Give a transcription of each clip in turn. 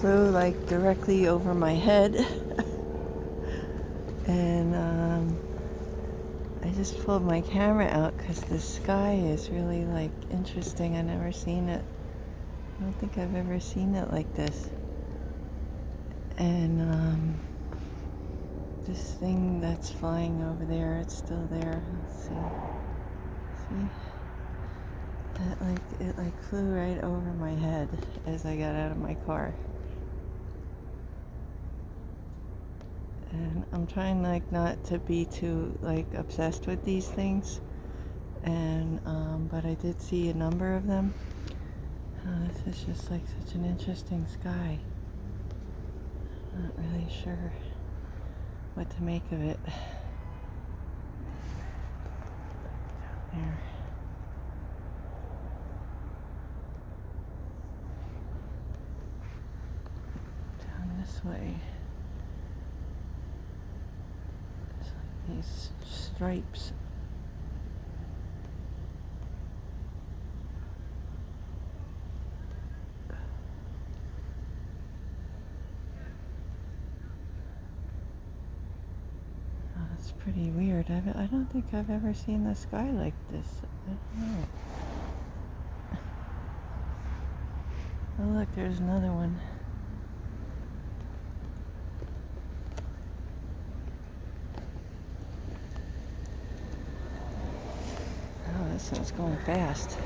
flew like directly over my head. And I just pulled my camera out because the sky is really like interesting. I've never seen it. I don't think I've ever seen it like this. And this thing that's flying over there, it's still there. Let's see? It flew right over my head as I got out of my car. And I'm trying like not to be too like obsessed with these things. And but I did see a number of them. This is just like such an interesting sky. Not really sure what to make of it. There. Down this way. There's like these stripes. It's pretty weird. I don't think I've ever seen the sky like this. I don't know. Oh look, there's another one. Oh, this one's going fast.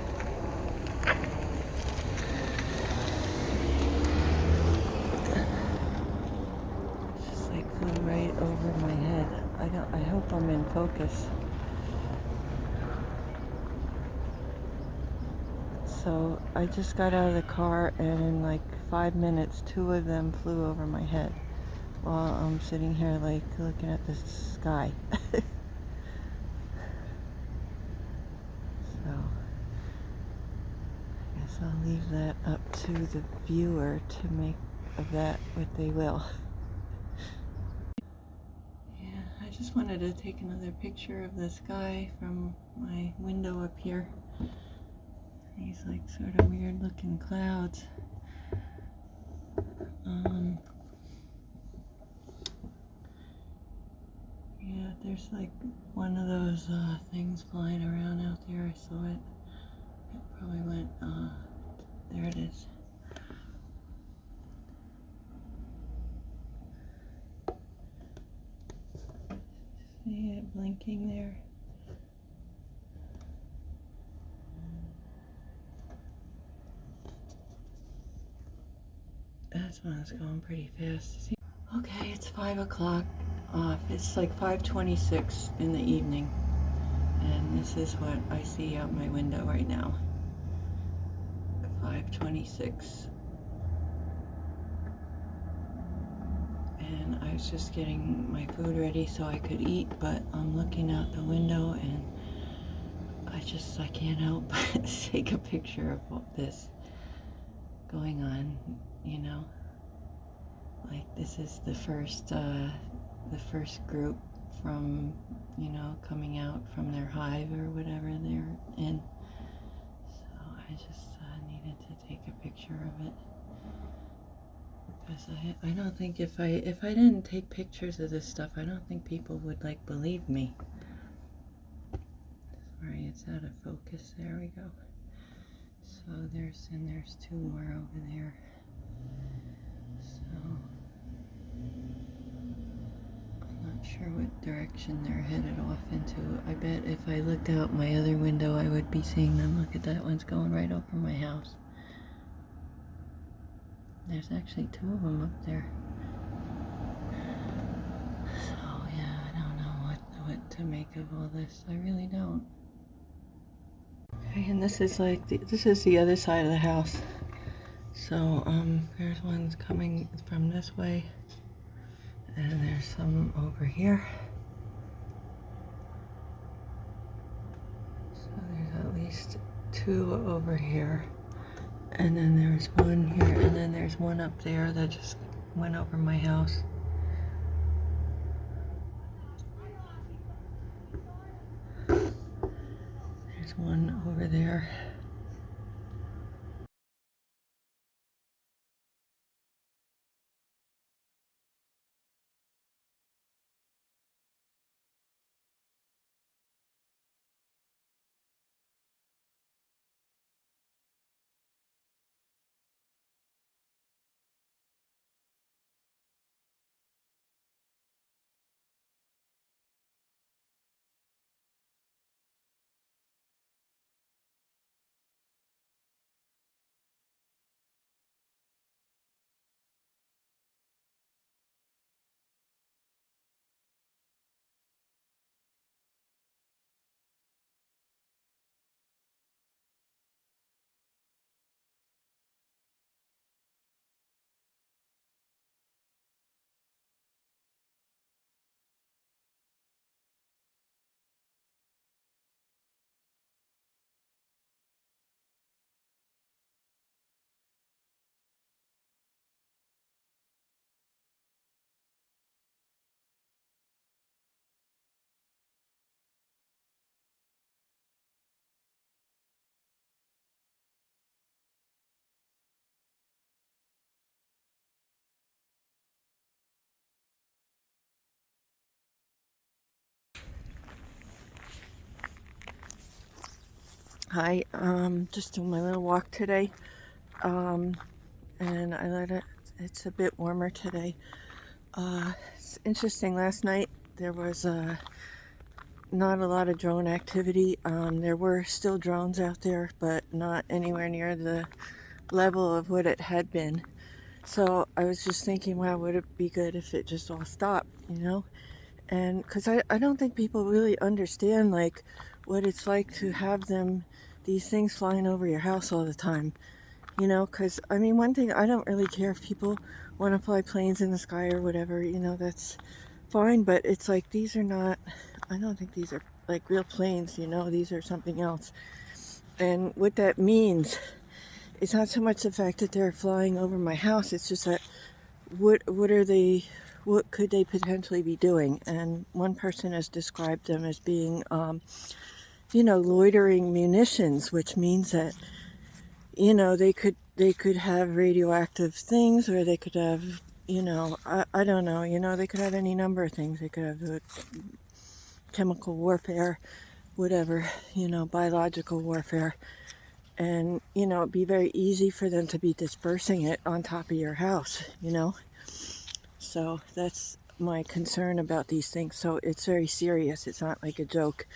It's just like flew right over my head. I hope I'm in focus. So I just got out of the car and in like 5 minutes, 2 of them flew over my head while I'm sitting here like looking at the sky. So I guess I'll leave that up to the viewer to make of that what they will. Yeah, I just wanted to take another picture of the sky from my window up here. These like sort of weird looking clouds. Yeah, there's like one of those things flying around out there. I saw it. It probably went, there it is. See it blinking there? That's one that's going pretty fast. See? Okay, it's 5 o'clock. It's like 5:26 in the evening. And this is what I see out my window right now. 5:26. And I was just getting my food ready so I could eat, but I'm looking out the window and I can't help but take a picture of all this going on, you know. Like this is the first group from, you know, coming out from their hive or whatever they're in. So I just needed to take a picture of it. Because I don't think if I didn't take pictures of this stuff, I don't think people would like believe me. Sorry, it's out of focus. There we go. So there's 2 more over there. So I'm not sure what direction they're headed off into. I bet if I looked out my other window, I would be seeing them. Look at that one's going right over my house. There's actually 2 of them up there. So yeah, I don't know what to make of all this. I really don't. Okay, and this is like this is the other side of the house. So there's ones coming from this way, and there's some over here. So there's at least 2 over here, and then there's one here, and then there's one up there that just went over my house. There's one over there. Hi, just doing my little walk today, and it's a bit warmer today. It's interesting, last night there was not a lot of drone activity. There were still drones out there, but not anywhere near the level of what it had been. So I was just thinking, wow, would it be good if it just all stopped, And because I don't think people really understand, like, what it's like to have these things flying over your house all the time. Because, I mean, one thing, I don't really care if people want to fly planes in the sky or whatever, that's fine, but it's like, these are not, I don't think these are like real planes, these are something else. And what that means, it's not so much the fact that they're flying over my house, it's just that what could they potentially be doing? And one person has described them as being, loitering munitions, which means that, they could have radioactive things, or they could have, I don't know, they could have any number of things. They could have chemical warfare, whatever, biological warfare. And, it'd be very easy for them to be dispersing it on top of your house. So that's my concern about these things. So it's very serious. It's not like a joke.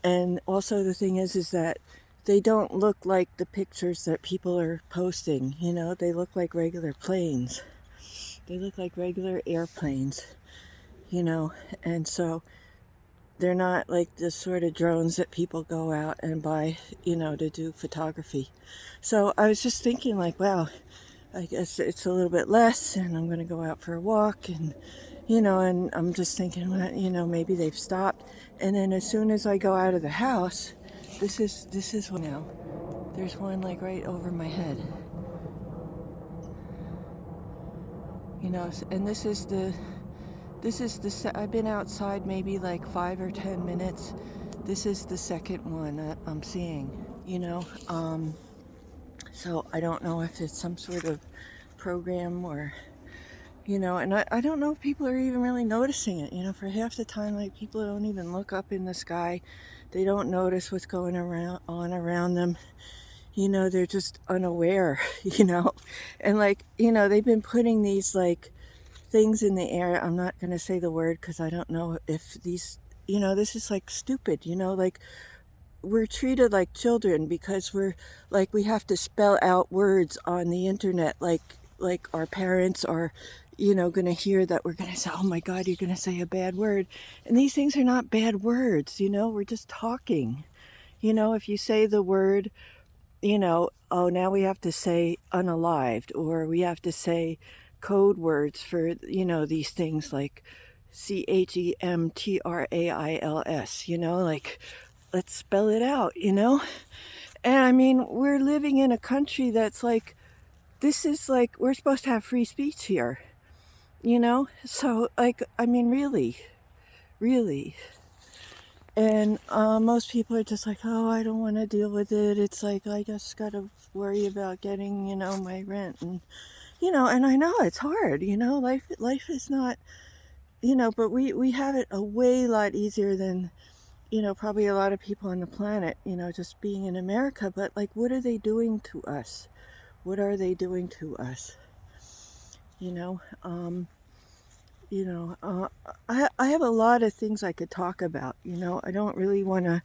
And also the thing is that they don't look like the pictures that people are posting. They look like regular planes. They look like regular airplanes, and so they're not like the sort of drones that people go out and buy, to do photography. So I was just thinking, like, wow, I guess it's a little bit less, and I'm going to go out for a walk, and and I'm just thinking, well, maybe they've stopped. And then as soon as I go out of the house, this is one now. There's one like right over my head, and I've been outside maybe like 5 or 10 minutes. This is the second one that I'm seeing, so I don't know if it's some sort of program or, and I don't know if people are even really noticing it. For half the time, like, people don't even look up in the sky. They don't notice what's going around them. They're just unaware, and like, they've been putting these like things in the air. I'm not going to say the word because I don't know if these, this is like stupid, like, we're treated like children because we're like, we have to spell out words on the internet, like our parents are, going to hear that we're going to say, oh my God, you're going to say a bad word. And these things are not bad words, we're just talking. If you say the word, oh, now we have to say unalived, or we have to say code words for, these things like CHEMTRAILS, like, let's spell it out, And I mean, we're living in a country that's like, this is like, we're supposed to have free speech here, So, like, I mean, really, really. And most people are just like, oh, I don't want to deal with it. It's like, I just got to worry about getting, my rent. And, and I know it's hard, life is not, but we have it a way lot easier than, probably a lot of people on the planet, just being in America. But like, what are they doing to us? What are they doing to us? You know, um, I have a lot of things I could talk about. I don't really want to.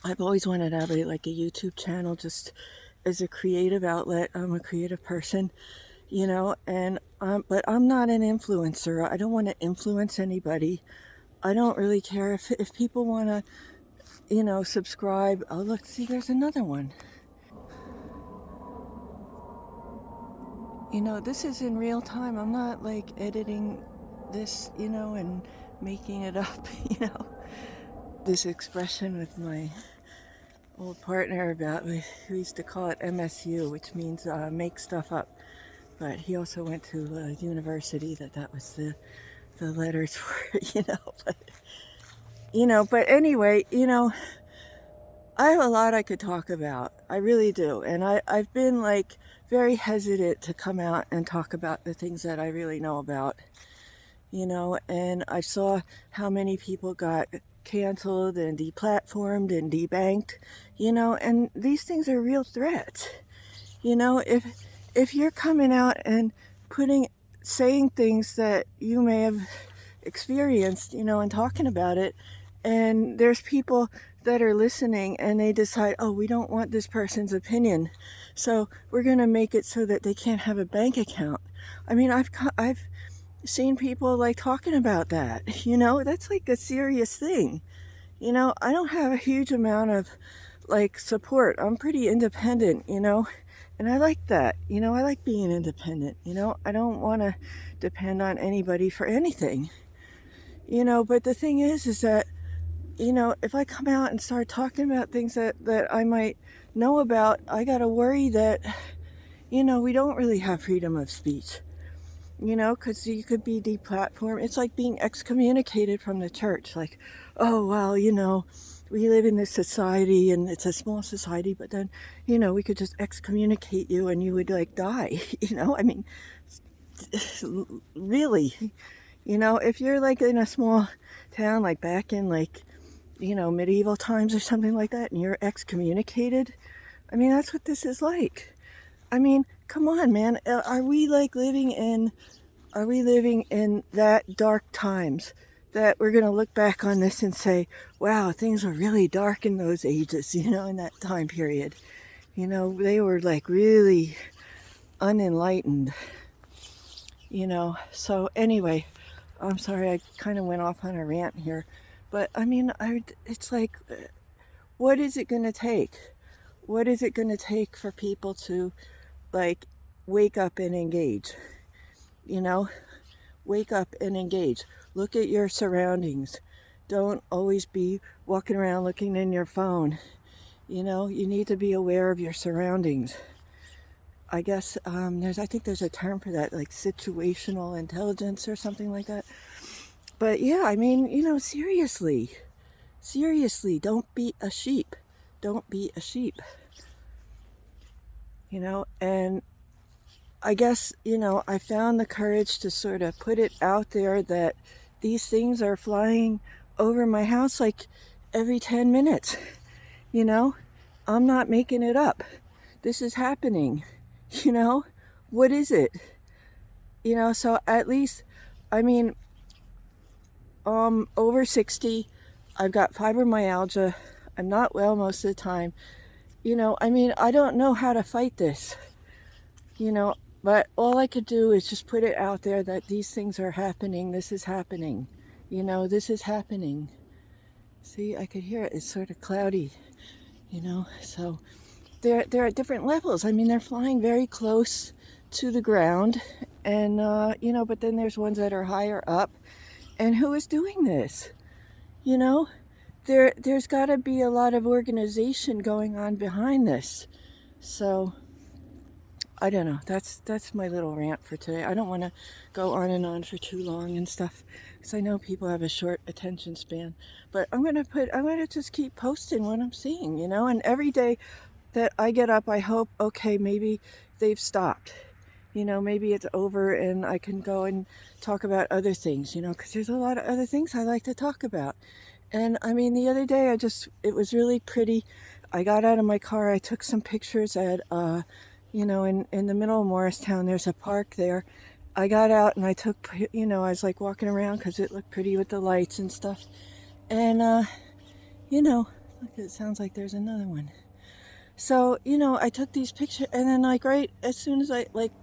I've always wanted to have like a YouTube channel just as a creative outlet. I'm a creative person, and but I'm not an influencer. I don't want to influence anybody. I don't really care if people want to, subscribe. Oh, look, see, there's another one. This is in real time. I'm not like editing this, and making it up, This expression with my old partner about, we used to call it MSU, which means make stuff up. But he also went to university that was the letters for it, but anyway, I have a lot I could talk about. I really do. And I've been like very hesitant to come out and talk about the things that I really know about, and I saw how many people got canceled and deplatformed and debanked, you know, and these things are real threats. You know, if you're coming out and saying things that you may have experienced, you know, and talking about it, and there's people that are listening and they decide, oh, we don't want this person's opinion, so we're going to make it so that they can't have a bank account. I mean, I've seen people like talking about that, you know, that's like a serious thing. You know, I don't have a huge amount of like support. I'm pretty independent, you know, and I like that. You know, I like being independent. You know, I don't want to depend on anybody for anything, you know. But the thing is that, you know, if I come out and start talking about things that I might know about, I got to worry that, you know, we don't really have freedom of speech, you know, because you could be deplatformed. It's like being excommunicated from the church. Like, oh, well, you know, we live in this society and it's a small society, but then, you know, we could just excommunicate you and you would like die, you know. I mean, really, you know, if you're like in a small town, like back in like, you know, medieval times or something like that, and you're excommunicated, I mean, that's what this is like. I mean, come on, man. Are we living in that dark times that we're going to look back on this and say, wow, things were really dark in those ages, you know, in that time period. You know, they were like really unenlightened, you know. So anyway, I'm sorry, I kind of went off on a rant here. But I mean, it's like, what is it going to take? What is it going to take for people to like wake up and engage? You know, wake up and engage. Look at your surroundings. Don't always be walking around looking in your phone. You know, you need to be aware of your surroundings. I guess I think there's a term for that, like situational intelligence or something like that. But yeah, I mean, you know, seriously, don't be a sheep. Don't be a sheep. You know, and I guess, you know, I found the courage to sort of put it out there that these things are flying over my house like every 10 minutes. You know, I'm not making it up. This is happening. You know, what is it? You know, so at least, I mean, over 60, I've got fibromyalgia. I'm not well most of the time. You know, I mean, I don't know how to fight this, you know, but all I could do is just put it out there that these things are happening. This is happening. You know, this is happening. See, I could hear it. It's sort of cloudy, you know, so they're at different levels. I mean, they're flying very close to the ground, and, you know, but then there's ones that are higher up. And who is doing this? You know, there's got to be a lot of organization going on behind this. So I don't know. That's my little rant for today. I don't want to go on and on for too long and stuff, because I know people have a short attention span. But I'm gonna just keep posting what I'm seeing, you know. And every day that I get up, I hope, okay, maybe they've stopped. You know, maybe it's over and I can go and talk about other things, you know, because there's a lot of other things I like to talk about. And I mean, the other day it was really pretty. I got out of my car, I took some pictures at, you know, in the middle of Morristown, there's a park there. I got out and I took, you know, I was like walking around because it looked pretty with the lights and stuff. And, you know, look, it sounds like there's another one. So, you know, I took these pictures and then like right as soon as I like,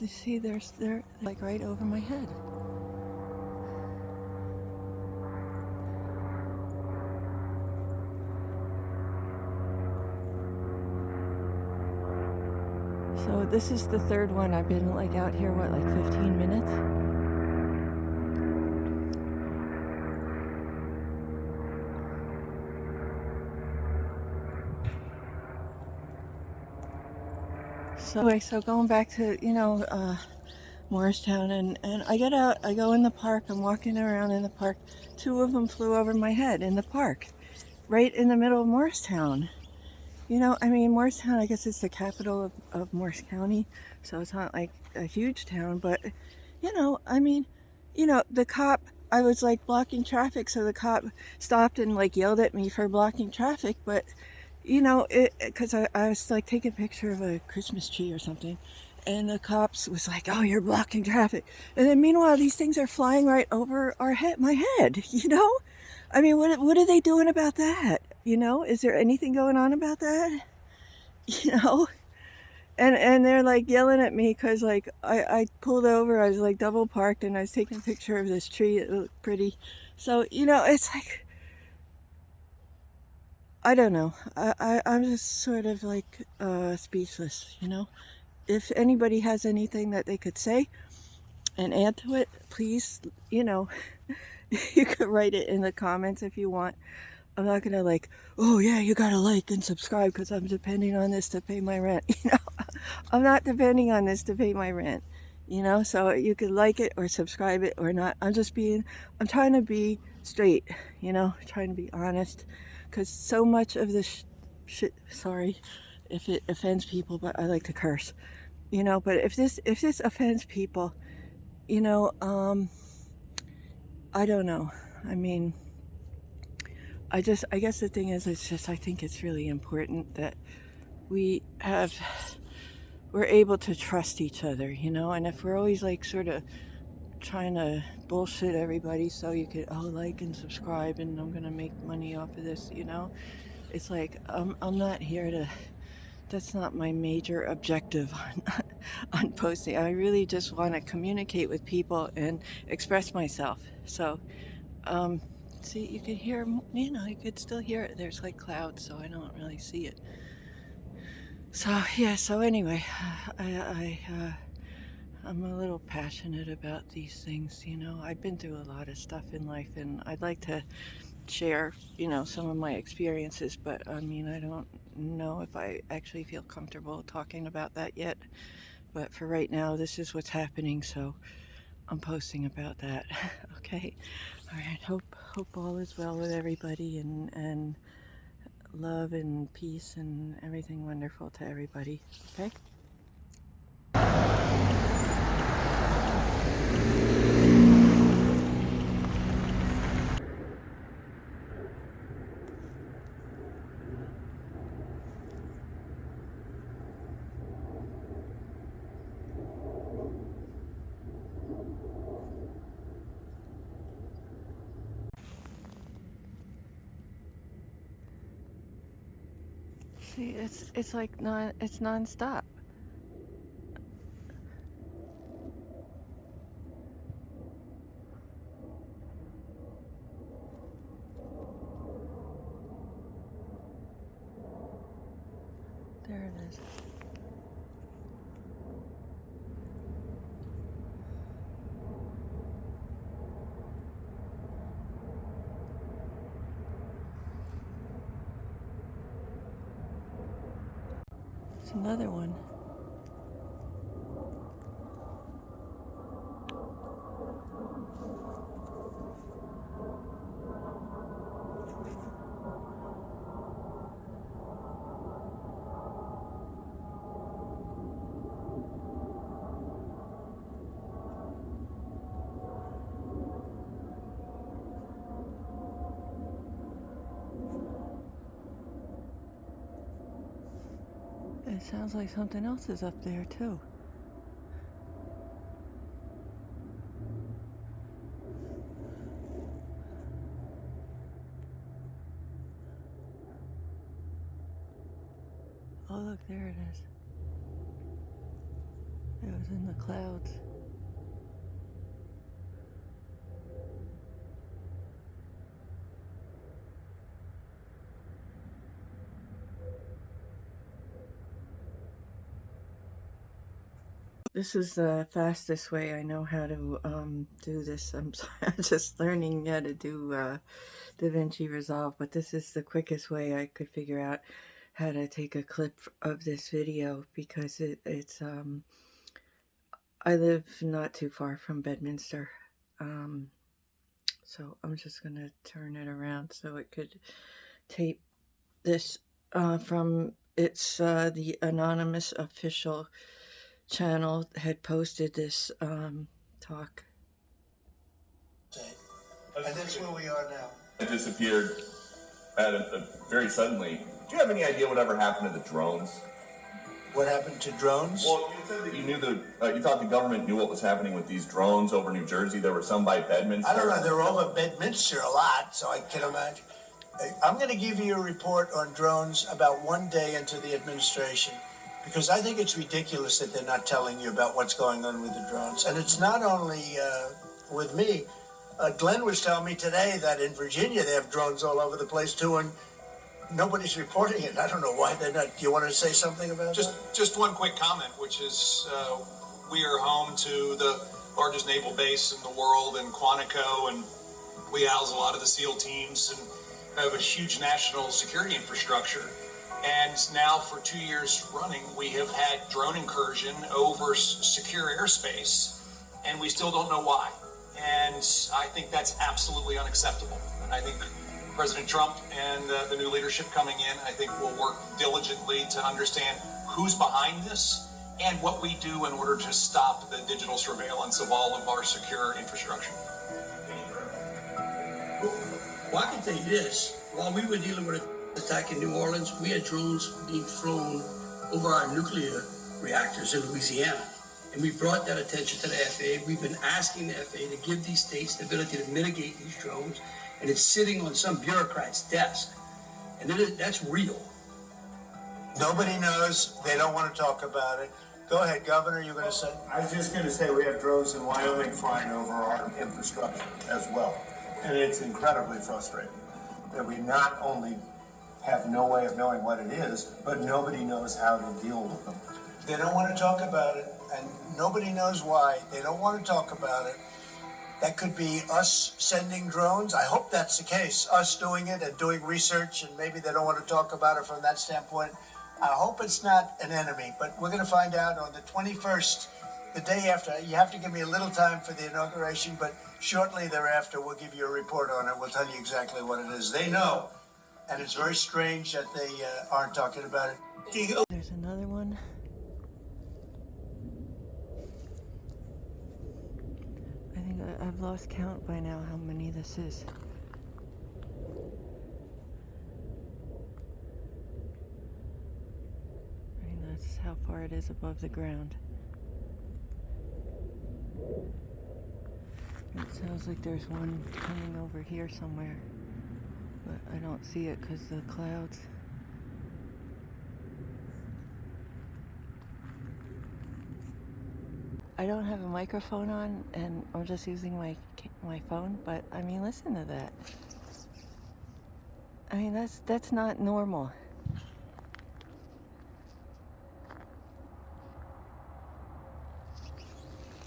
see, they're like right over my head. So this is the third one. I've been like out here, what, like 15 minutes? So anyway, so going back to, you know, Morristown, and I get out, I go in the park, I'm walking around in the park. Two of them flew over my head in the park, right in the middle of Morristown. You know, I mean, Morristown, I guess it's the capital of Morris County, so it's not like a huge town, but, you know, I mean, you know, the cop I was like blocking traffic, so the cop stopped and like yelled at me for blocking traffic. But you know, because I was like taking a picture of a Christmas tree or something, and the cops was like, "Oh, you're blocking traffic," and then meanwhile these things are flying right over my head. You know, I mean, what are they doing about that? You know, is there anything going on about that? You know, and they're like yelling at me because like I pulled over, I was like double parked, and I was taking a picture of this tree. It looked pretty. So you know, it's like, I don't know. I'm just sort of like speechless, you know. If anybody has anything that they could say and add to it, please, you know, you could write it in the comments if you want. I'm not gonna like, oh yeah, you gotta like and subscribe because I'm depending on this to pay my rent. You know, I'm not depending on this to pay my rent. You know, so you could like it or subscribe it or not. I'm trying to be straight. You know, trying to be honest, because so much of this shit. Sorry, if it offends people, but I like to curse. You know, but if this offends people, you know, I don't know. I mean, I guess the thing is, it's just, I think it's really important that we have, we're able to trust each other, you know, and if we're always like sort of trying to bullshit everybody so you could, oh, like and subscribe and I'm gonna make money off of this, you know, it's like, I'm not here to, that's not my major objective on, on posting. I really just want to communicate with people and express myself. So, um, see, you could hear, you know, you could still hear it. There's like clouds, so I don't really see it. So yeah. So anyway, I'm a little passionate about these things. You know, I've been through a lot of stuff in life, and I'd like to share, you know, some of my experiences. But I mean, I don't know if I actually feel comfortable talking about that yet. But for right now, this is what's happening. So I'm posting about that. Okay. All right. Hope all is well with everybody, and love and peace and everything wonderful to everybody. Okay. See, it's like it's nonstop. There it is. It's another one. It sounds like something else is up there too. Oh look, there it is. It was in the clouds. This is the fastest way I know how to do this. I'm sorry, I'm just learning how to do DaVinci Resolve, but this is the quickest way I could figure out how to take a clip of this video, because it's I live not too far from Bedminster. Um, so I'm just gonna turn it around so it could tape this from the anonymous official channel had posted this talk. And that's where we are now. It disappeared very suddenly. Do you have any idea whatever happened to the drones? What happened to drones? Well, you said that you thought the government knew what was happening with these drones over New Jersey. There were some by Bedminster. I don't know. They're over Bedminster a lot, so I can imagine. I'm going to give you a report on drones about one day into the administration, because I think it's ridiculous that they're not telling you about what's going on with the drones. And it's not only with me. Glenn was telling me today that in Virginia they have drones all over the place too, and nobody's reporting it. I don't know why they're not. Do you want to say something about that? Just one quick comment, which is we are home to the largest naval base in the world in Quantico, and we house a lot of the SEAL teams and have a huge national security infrastructure. And now for 2 years running, we have had drone incursion over secure airspace, and we still don't know why. And I think that's absolutely unacceptable. And I think President Trump and the new leadership coming in, I think will work diligently to understand who's behind this and what we do in order to stop the digital surveillance of all of our secure infrastructure. Well, I can tell you this. While we were dealing with an attack in New Orleans, we had drones being flown over our nuclear reactors in Louisiana. And we brought that attention to the FAA. We've been asking the FAA to give these states the ability to mitigate these drones. And it's sitting on some bureaucrat's desk. And that's real. Nobody knows. They don't want to talk about it. Go ahead, Governor, you're going to say? I was just going to say we have drones in Wyoming flying over our infrastructure as well. And it's incredibly frustrating that we not only have no way of knowing what it is, but nobody knows how to deal with them. They don't want to talk about it, and nobody knows why. They don't want to talk about it. That could be us sending drones. I hope that's the case, us doing it and doing research, and maybe they don't want to talk about it from that standpoint. I hope it's not an enemy, but we're going to find out on the 21st, the day after. You have to give me a little time for the inauguration, but shortly thereafter, we'll give you a report on it. We'll tell you exactly what it is. They know, and it's very strange that they aren't talking about it. There's another one. I think I've lost count by now how many this is. I mean, that's how far it is above the ground. It sounds like there's one coming over here somewhere, but I don't see it because the clouds. I don't have a microphone on, and I'm just using my phone, but I mean, listen to that. I mean, that's not normal.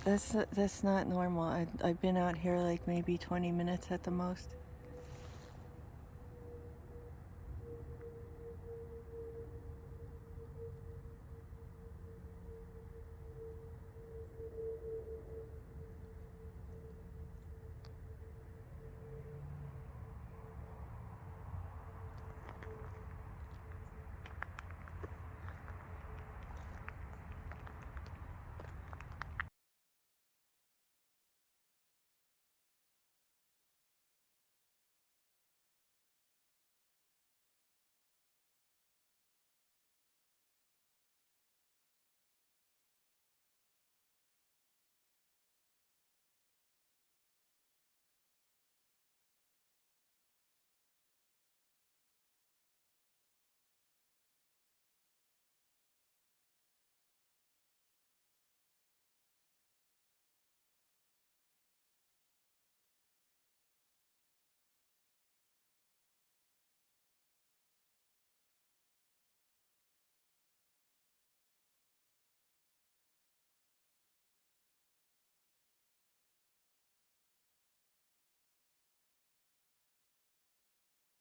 That's not normal. I've been out here like maybe 20 minutes at the most.